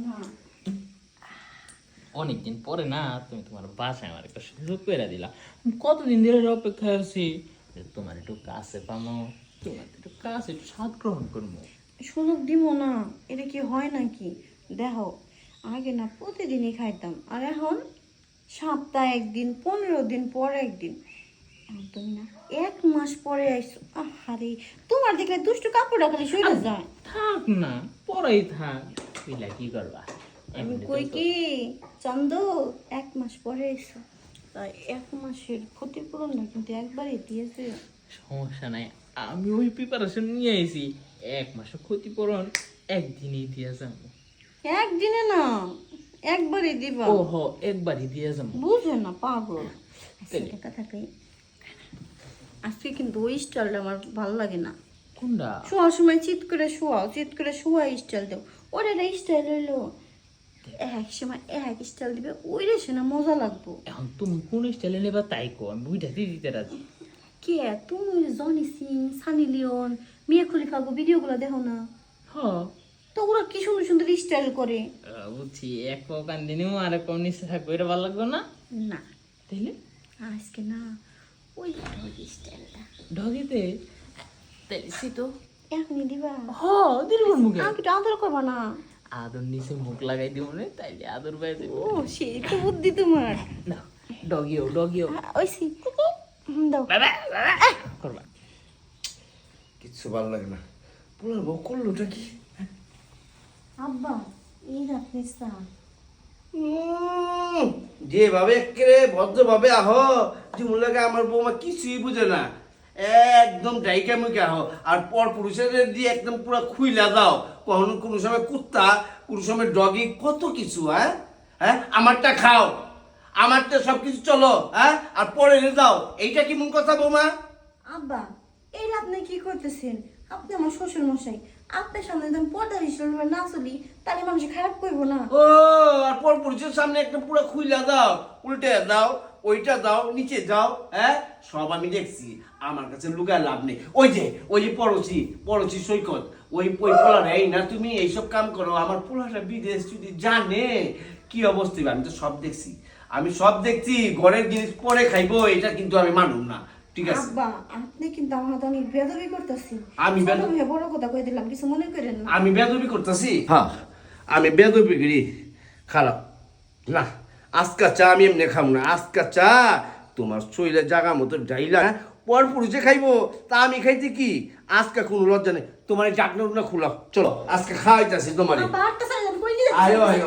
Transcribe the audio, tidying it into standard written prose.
না অনেকদিন পরে না তুমি তোমার বাসায় আমার একটা সুযোগ করে দিলা। কতদিন ধরে অপেক্ষা আছি যে তোমার একটু কাছে পামো, তোমার একটু কাছে একটু স্বাদ গ্রহণ করবো। সুযোগ দিব না, এটা কি হয় নাকি? দেখো, আগে না প্রতিদিনই খাইতাম, আর এখন সপ্তাহে একদিন, 15 দিন পর একদিন। এখন তুমি না 1 মাস পরে আইসো। আরে তোমার দেখলে দুষ্টু কাপড় খালি সরে যায়। থাক না, পরেই থাক, বুঝলা কি করবা। আমি কই কি চন্দ, 1 মাস পরে আইসো, তাই 1 মাসের ক্ষতিপূরণটা কিন্তু একবারই দিয়েছে। সমস্যা নাই, আমি ওই প্রিপারেশন নিয়ে আইছি। 1 মাসের ক্ষতিপূরণ একদিনই দিয়ে যাবো। একদিনে না, একবারই দিবা। ও হো, একবারই দিয়ে যাবো। বুঝে না পাগল। তাইলে? একটা কথা কই, আজকে কিন্তু ওই স্টাইলটা আমার ভালো লাগে না। কোনটা? শোয়ার সময় চিৎ করে শোয়াও, চিৎ করে শোয়া স্টাইল দাও। ওটা একটা স্টাইল হইলো, এক সময় এক স্টাইল দিবে, ওইটা সে না মজা লাগবো। এখন তুমি কোন স্টাইলে নেবা তাই কো, আমি বুঝাতে দিতে রাজি। কে তুমি? জনি সিং, সানি লিওন, মিয়া খলিফা গো ভিডিওগুলো দেখো না? হ্যাঁ তো ওরা কি সুন্দর সুন্দর স্টাইল করে। বুঝছি, এক পাও কান দিনিও আর এক পাও নিচে থাকবো, এটা ভালো লাগবে না? না, তাইলে আজকে না ওই স্টাইলটা ঢগিতে তাইলে সে তো এখনই দিবা। দিলবর মুখে আমাকে একটু আদর করবা না? আদর নিচে মুখ লাগাই দিব না, তাইলে আদর পাই দেব। ও সেই তো বুদ্ধি তোমার। না, ডগিও ডগিও ওই সি দাও। বাবা বাবা করবা। কিচ্ছু ভালো লাগে না। পোলার বউ করলোটা কি? আব্বা এই রাখনি চা। যেভাবে একেবারে ভদ্রভাবে আহো, যে লাগে আমার বৌমা কিছুই বুঝে না, একদম ডাইকা মুখে আহো, আর পর পুরুষের দিয়ে একদম পুরো খুইলা দাও। কখনো কোনো সময় কুত্তা, কোনো সময় ডগি, কত কিছু। হ্যাঁ হ্যাঁ, আমারটা খাও, আমারটা সবকিছু চলো, হ্যাঁ, আর পরে দাও। এইটা কি মন কথা বৌমা? আব্বা এই আপনি কি করতেছেন? আপনি আমার শ্বশুর মশাই, আপনার সামনে যখন পর্দা হিসেবে না চলি, তাহলে মানুষ খারাপ করবো না? ও, আর পর পুরুষের সামনে একটা পুরো খুইলা দাও, উল্টে দাও, ওইটা দাও, নিচে যাও। হ্যাঁ, সব আমি দেখছি, আমার কাছে লুকায় লাভ নেই। ওই যে পড়োশি পড়োশি সৈকত, ওই পোলার, এই না তুমি এইসব কাম করো। আমার পোলাটা বিদেশ যদি জানে কি অবস্থা হবে। আমি তো সব দেখছি, আমি সব দেখছি। ঘরের জিনিস পরে খাইবো, এটা কিন্তু আমি মানুম না, ঠিক আছে? আব্বা আপনি কিন্তু আমার হাতে অনেক বেয়াদবি করতেছেন। আমি আমি বড় কথা কই দিলাম, কিছু মনে করেন না। আমি বেদবি করতেছি? হ্যাঁ, আমি বেদবি করি। খারাপ না, আজকা চা আমি এমনি খাবো না। আজকা চা তোমার শরীরে জাগা মতো ডাইলা পর পুরুষে খাইবো, তা আমি খাইতে কি? আজকা কোনো লজ্জা নেই। তোমার ডাকনা খোলা, চলো আজকে খাওয়াইতেছি তোমার। আব্বা আটটা সাইলেন কই দিলেন? আয়ো আয়ো।